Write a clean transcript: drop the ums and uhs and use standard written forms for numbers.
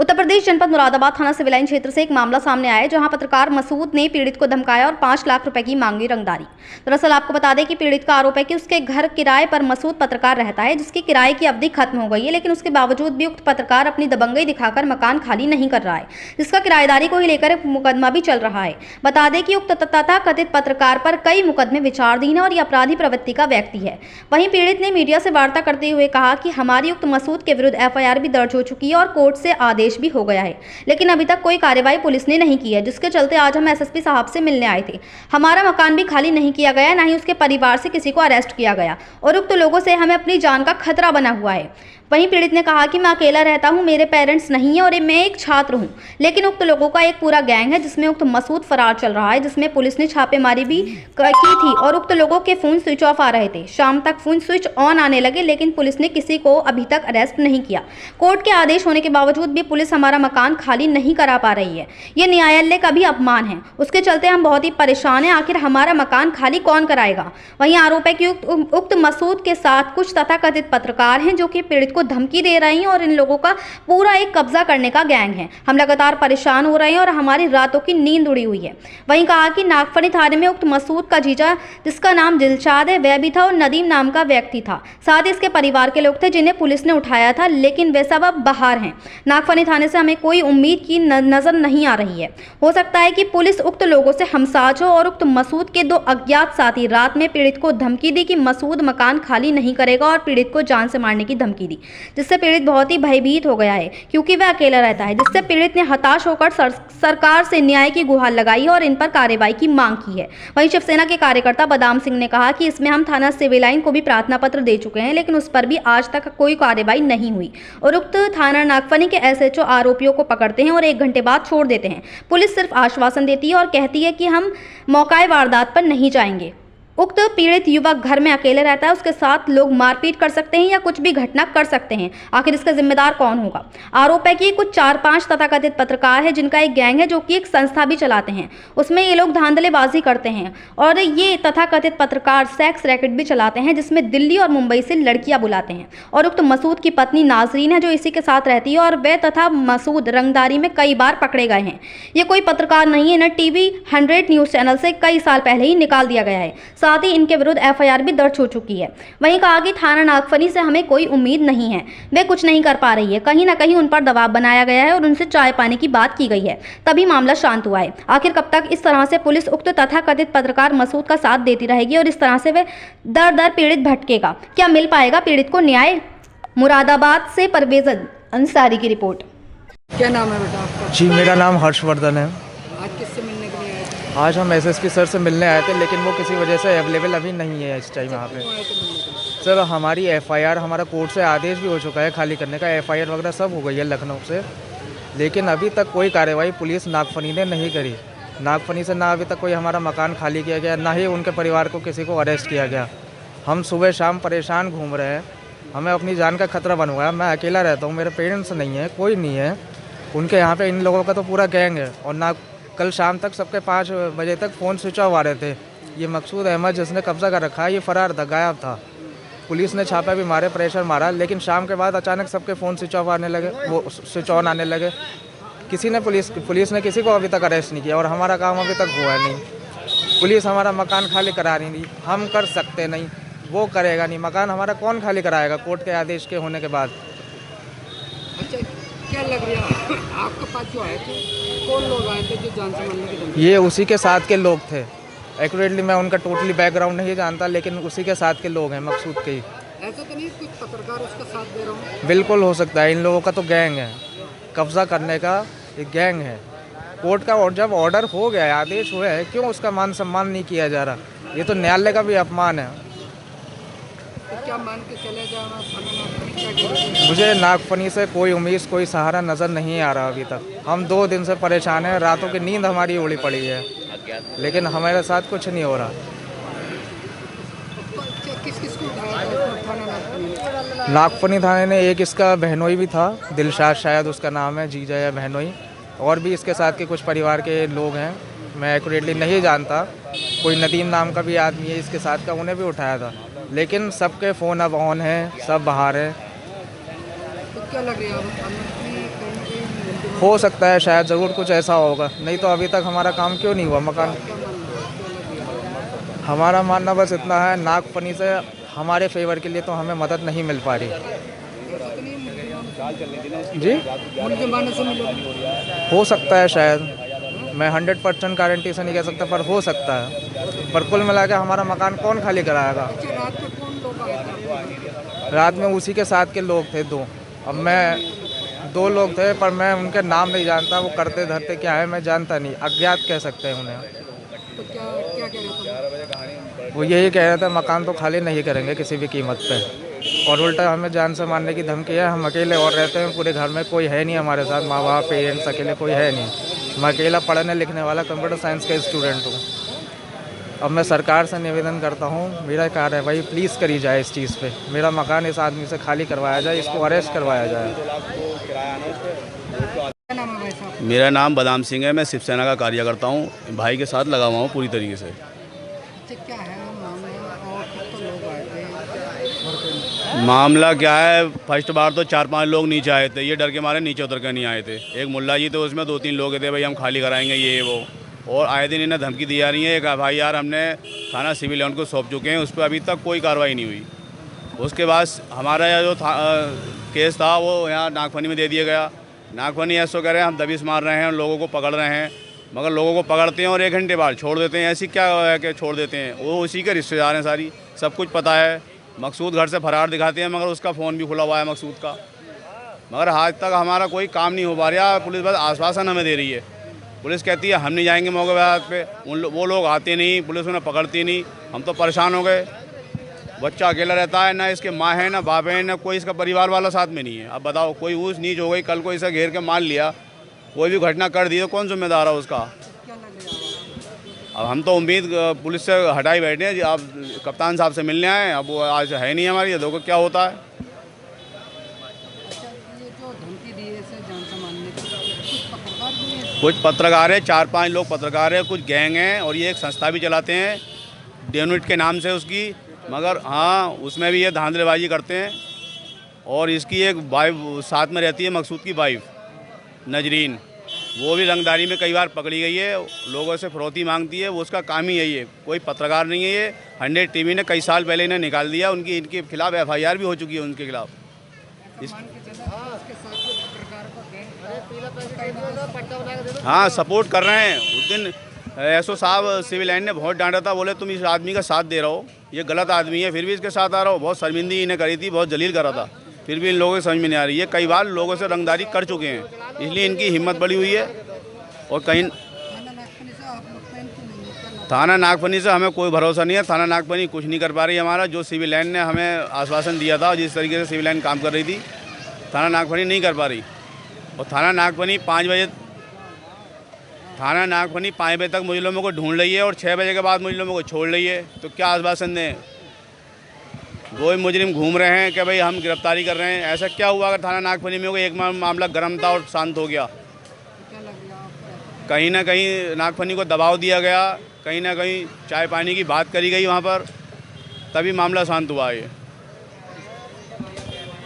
उत्तर प्रदेश जनपद मुरादाबाद थाना civil line क्षेत्र से एक मामला सामने आया है, जहां पत्रकार मसूद ने पीड़ित को धमकाया और 5 लाख रुपए की मांगी रंगदारी। दरअसल आपको बता दें कि पीड़ित का आरोप है कि उसके घर किराए पर मसूद पत्रकार रहता है, जिसकी किराए की अवधि खत्म हो गई है, लेकिन उसके बावजूद भी उक्त पत्रकार अपनी दबंगई दिखाकर मकान खाली नहीं कर रहा है, जिसका किराएदारी को ही लेकर एक मुकदमा भी चल रहा है। बता दें कि उक्त तथाकथित पत्रकार पर कई मुकदमे विचाराधीन है और ये अपराधी प्रवृत्ति का व्यक्ति है। वहीं पीड़ित ने मीडिया से वार्ता करते हुए कहा कि हमारी उक्त मसूद के विरुद्ध FIR भी दर्ज हो चुकी है और कोर्ट से आदेश भी हो गया है, लेकिन अभी तक कोई कार्रवाई पुलिस ने नहीं की है, जिसके चलते आज हम SSP साहब से मिलने आए थे। हमारा मकान भी खाली नहीं किया गया, ना ही उसके परिवार से किसी को अरेस्ट किया गया और उक्त लोगों से हमें अपनी जान का खतरा बना हुआ है। वहीं पीड़ित ने कहा कि मैं अकेला रहता हूं, मेरे पेरेंट्स नहीं है और मैं एक छात्र हूं, लेकिन उक्त लोगों का एक पूरा गैंग है जिसमें उक्त मसूद फरार चल रहा है, जिसमें पुलिस ने छापेमारी भी की थी और उक्त लोगों के फोन स्विच ऑफ आ रहे थे। शाम तक फोन स्विच ऑन आने लगे, लेकिन पुलिस ने किसी को अभी तक अरेस्ट नहीं किया। कोर्ट के आदेश होने के बावजूद भी पुलिस हमारा मकान खाली नहीं करा पा रही है। ये न्यायालय का भी अपमान है, उसके चलते हम बहुत ही परेशान हैं। आखिर हमारा मकान खाली कौन कराएगा? वहीं आरोप है कि उक्त मसूद के साथ कुछ तथाकथित पत्रकार हैं जो कि पीड़ित को धमकी दे रही हैं और इन लोगों का पूरा एक कब्जा करने का गैंग है। हम लगातार परेशान हो रहे हैं और हमारी रातों की नींद उड़ी हुई है। वहीं कहा कि नागफनी थाने में उक्त मसूद का जीजा, जिसका नाम दिलशाद है, वह भी था और नदीम नाम का व्यक्ति था। साथ ही इसके परिवार के लोग थे जिन्हें पुलिस ने उठाया था, लेकिन वे सब अब बाहर हैं। नागफनी थाने से हमें कोई उम्मीद की नजर नहीं आ रही है। हो सकता है कि पुलिस उक्त लोगों से हमसाज हो और उक्त मसूद के 2 अज्ञात साथी रात में पीड़ित को धमकी दी कि मसूद मकान खाली नहीं करेगा और पीड़ित को जान से मारने की धमकी दी, जिससे पीड़ित बहुत ही भयभीत हो गया है क्योंकि वह अकेला रहता है, जिससे पीड़ित ने हताश होकर सरकार से न्याय की गुहार लगाई और इन पर कार्रवाई की मांग की है। वहीं शिवसेना के कार्यकर्ता बदाम सिंह ने कहा कि इसमें हम थाना सिविल लाइन को भी प्रार्थना पत्र दे चुके हैं, लेकिन उस पर भी आज तक कोई कार्रवाई नहीं हुई और उक्त थाना नागफनी के SHO आरोपियों को पकड़ते हैं और 1 घंटे बाद छोड़ देते हैं। पुलिस सिर्फ आश्वासन देती है और कहती है कि हम मौका वारदात पर नहीं जाएंगे। उक्त पीड़ित युवक घर में अकेले रहता है, उसके साथ लोग मारपीट कर सकते हैं या कुछ भी घटना कर सकते हैं। आखिर इसका जिम्मेदार कौन होगा? आरोप है कि कुछ 4-5 तथाकथित पत्रकार हैं जिनका एक गैंग है जो कि एक संस्था भी चलाते हैं। उसमें ये लोग धांधलेबाजी करते हैं और ये तथाकथित पत्रकार सेक्स रैकेट भी चलाते हैं, जिसमें दिल्ली और मुंबई से लड़कियां बुलाते हैं। और उक्त मसूद की पत्नी नाजरीन है जो इसी के साथ रहती है और वे तथा मसूद रंगदारी में कई बार पकड़े गए हैं। ये कोई पत्रकार नहीं है, न TV 100 न्यूज़ चैनल से कई साल पहले ही निकाल दिया गया है। साथ ही इनके विरुद्ध FIR भी दर्ज हो चुकी है। वहीं कहा कि थाना नागफनी से हमें कोई उम्मीद नहीं है, वे कुछ नहीं कर पा रही है। कहीं ना कहीं उन पर दबाव बनाया गया है और उनसे चाय पानी की बात की गई है, तभी मामला शांत हुआ है। आखिर कब तक इस तरह से पुलिस उक्त तथाकथित पत्रकार मसूद का साथ देती रहेगी और इस तरह से वे दर पीड़ित भटकेगा? क्या मिल पाएगा पीड़ित को न्याय? मुरादाबाद से परवेज अंसारी की रिपोर्ट। क्या नाम है बेटा आपका? जी, मेरा नाम हर्षवर्धन है। आज किससे मिलने के लिए आए थे? आज हम SSP सर से मिलने आए थे, लेकिन वो किसी वजह से अवेलेबल अभी नहीं है इस टाइम यहाँ पे। क्यों आए थे मिलने के लिए? सर, हमारी FIR, हमारा कोर्ट से आदेश भी हो चुका है खाली करने का, FIR वगैरह सब हो गई है लखनऊ से, लेकिन अभी तक कोई कार्रवाई पुलिस नागफनी ने नहीं करी। नागफनी से ना अभी तक कोई हमारा मकान खाली किया गया, ना ही उनके परिवार को किसी को अरेस्ट किया गया। हम सुबह शाम परेशान घूम रहे हैं, हमें अपनी जान का खतरा बन हुआ है। मैं अकेला रहता हूँ, मेरे पेरेंट्स नहीं है, कोई नहीं है। उनके यहाँ पे इन लोगों का तो पूरा गैंग है और ना कल शाम तक सबके 5 बजे तक फ़ोन स्विच ऑफ आ रहे थे। ये मकसूद अहमद जिसने कब्जा कर रखा है, ये फरार था, गायब था। पुलिस ने छापा भी मारे, प्रेशर मारा, लेकिन शाम के बाद अचानक सबके फ़ोन स्विच ऑफ आने लगे, वो स्विच ऑन आने लगे। किसी ने पुलिस ने किसी को अभी तक अरेस्ट नहीं किया और हमारा काम अभी तक हुआ नहीं। पुलिस हमारा मकान खाली करा रही थी, हम कर सकते नहीं, वो करेगा नहीं। मकान हमारा कौन खाली कराएगा कोर्ट के आदेश के होने के बाद? अच्छा, क्या लग रहा है आपके पास जो आए थे, कौन लोग आए थे जो जान से मारने की धमकी? ये उसी के साथ के लोग थे। एक्यूरेटली मैं उनका टोटली बैकग्राउंड नहीं जानता, लेकिन उसी के साथ के लोग हैं, मकसूद के ही। ऐसा तो नहीं कुछ पत्रकार उसका साथ दे रहा हूँ? बिल्कुल हो सकता है, इन लोगों का तो गैंग है, कब्जा करने का एक गैंग है। कोर्ट का जब ऑर्डर हो गया है, आदेश हुआ है, क्यों उसका मान सम्मान नहीं किया जा रहा? ये तो न्यायालय का भी अपमान है। तो क्या मान के चले जाना था? मुझे नागफनी से कोई उम्मीद, कोई सहारा नज़र नहीं आ रहा अभी तक। हम 2 दिन से परेशान हैं, रातों की नींद हमारी उड़ी पड़ी है, लेकिन हमारे साथ कुछ नहीं हो रहा। किस किस को उठाया था थाना नागफनी? नागफनी थाने ने एक इसका बहनोई भी था, दिलशाद शायद उसका नाम है, जीजा या बहनोई, और भी इसके साथ के कुछ परिवार के लोग हैं, मैं एक्यूरेटली नहीं जानता। कोई नदीम नाम का भी आदमी है इसके साथ का, उन्हें भी उठाया था, लेकिन सबके फ़ोन अब ऑन हैं, सब बाहर हैं। तो क्या लग रहा है हो सकता है शायद ज़रूर कुछ ऐसा होगा, नहीं तो अभी तक हमारा काम क्यों नहीं हुआ मकान। हमारा मानना बस इतना है, नागफनी से हमारे फेवर के लिए तो हमें मदद नहीं मिल पा रही जी। मुल्जिम आने से मिलेगी। हो सकता है शायद, मैं 100% गारंटी से नहीं कह सकता, पर हो सकता है। पर कुल मिला के हमारा मकान कौन खाली कराएगा। अच्छा, रात में कौन लोग आए थे? रात में उसी के साथ के लोग थे 2। अब मैं 2 लोग थे, पर मैं उनके नाम नहीं जानता, वो करते धरते क्या है मैं जानता नहीं, अज्ञात कह सकते हैं उन्हें। तो क्या क्या कह रहे थे? वो यही कह रहे थे मकान तो खाली नहीं करेंगे किसी भी कीमत पे, और उल्टा हमें जान से मारने की धमकी है। हम अकेले और रहते हैं, पूरे घर में कोई है नहीं हमारे साथ, माँ बाप पेरेंट्स अकेले कोई है नहीं। मैं अकेला पढ़ने लिखने वाला कंप्यूटर साइंस का स्टूडेंट हूँ। अब मैं सरकार से निवेदन करता हूँ, मेरा कार्रवाई प्लीज़ करी जाए इस चीज़ पे। मेरा मकान इस आदमी से खाली करवाया जाए, इसको अरेस्ट करवाया जाए। क्या नाम है भाई साहब? मेरा नाम बादाम सिंह है, मैं शिवसेना का कार्यकर्ता हूँ, भाई के साथ लगा हुआ हूँ पूरी तरीके से। अच्छा, क्या है मामला और कितने तो लोग आए थे? मामला क्या है, फर्स्ट बार तो 4-5 लोग नीचे आए थे, ये डर के मारे नीचे उतर कर नहीं आए थे। एक मुल्ला जी तो उसमें 2-3 लोग थे, भाई हम खाली कराएंगे ये वो, और आए दिन इन्हें धमकी दी जा रही है। एक FIR हमने थाना सिविल लाइन को सौंप चुके हैं, उस पर अभी तक कोई कार्रवाई नहीं हुई। उसके बाद हमारा यह जो केस था वो यहाँ नागफनी में दे दिया गया। नागफनी ऐसा कह रहे हैं हम दबिश मार रहे हैं, लोगों को पकड़ रहे हैं, मगर लोगों को पकड़ते हैं और 1 घंटे बाद छोड़ देते हैं। ऐसी क्या है कि छोड़ देते हैं, वो उसी के रिश्तेदार हैं, सारी सब कुछ पता है। मकसूद घर से फरार दिखाते हैं, मगर उसका फ़ोन भी खुला हुआ है मकसूद का। मगर आज तक हमारा कोई काम नहीं हो पा रहा। पुलिस बस आश्वासन हमें दे रही है, पुलिस कहती है हम नहीं जाएंगे मौके पे, वो लोग आते नहीं, पुलिस उन्हें पकड़ती नहीं। हम तो परेशान हो गए। बच्चा अकेला रहता है, ना इसके माँ है ना बाप है, ना कोई इसका परिवार वाला साथ में नहीं है। अब बताओ, कोई ऊँच नीच हो गई, कल को इसे घेर के मार लिया, कोई भी घटना कर दी तो कौन जिम्मेदार है उसका। क्या लग रहा है? अब हम तो उम्मीद पुलिस से हटाई बैठे हैं। आप कप्तान साहब से मिलने आए, अब वो आज है नहीं हमारी, ये देखो क्या होता है। अच्छा, ये जो धमकी दी है इसे जान से मारने की, कुछ पत्रकार भी हैं? कुछ पत्रकार हैं, 4-5 लोग पत्रकार हैं, कुछ गैंग हैं, और ये एक संस्था भी चलाते हैं डेनुट के नाम से उसकी। मगर हाँ, उसमें भी ये धांधलेबाजी करते हैं। और इसकी एक वाइफ साथ में रहती है, मकसूद की वाइफ नजरीन, वो भी रंगदारी में कई बार पकड़ी गई है, लोगों से फिरौती मांगती है। वो उसका काम ही यही है, कोई पत्रकार नहीं है ये। 100 TV ने कई साल पहले इन्हें निकाल दिया, इनके खिलाफ FIR भी हो चुकी है उनके खिलाफ। मान के चलो इसके साथ में पत्रकार को हाँ, सपोर्ट कर रहे हैं। उस दिन SO साहब सिविल लाइन ने बहुत डांटा था, बोले तुम इस आदमी का साथ दे रहे हो, ये गलत आदमी है, फिर भी इसके साथ आ रहा हो। बहुत शर्मिंदगी इन्हें करी थी, बहुत जलील करा था, फिर भी इन लोगों को समझ में नहीं आ रही है। कई बार लोगों से रंगदारी कर चुके हैं, इसलिए इनकी हिम्मत बढ़ी हुई है। और कहीं थाना नागफनी से हमें कोई भरोसा नहीं है। थाना नागफनी कुछ नहीं कर पा रही हमारा। जो सिविल लाइन ने हमें आश्वासन दिया था, जिस तरीके से सिविल लाइन काम कर रही थी, थाना नागफनी नहीं कर पा रही। और थाना नागफनी 5 बजे तक मुजरिमों को ढूंढ रही है, और 6 बजे के बाद मुजरिमों को छोड़ रही है। तो क्या आश्वासन दें? वो ही मुजरिम घूम रहे हैं कि भाई हम गिरफ्तारी कर रहे हैं। ऐसा क्या हुआ अगर थाना नागफनी में एक मामला गर्म था और शांत हो गया? कहीं ना कहीं नागफनी को दबाव दिया गया, कहीं ना कहीं चाय पानी की बात करी गई वहाँ पर, तभी मामला शांत हुआ है।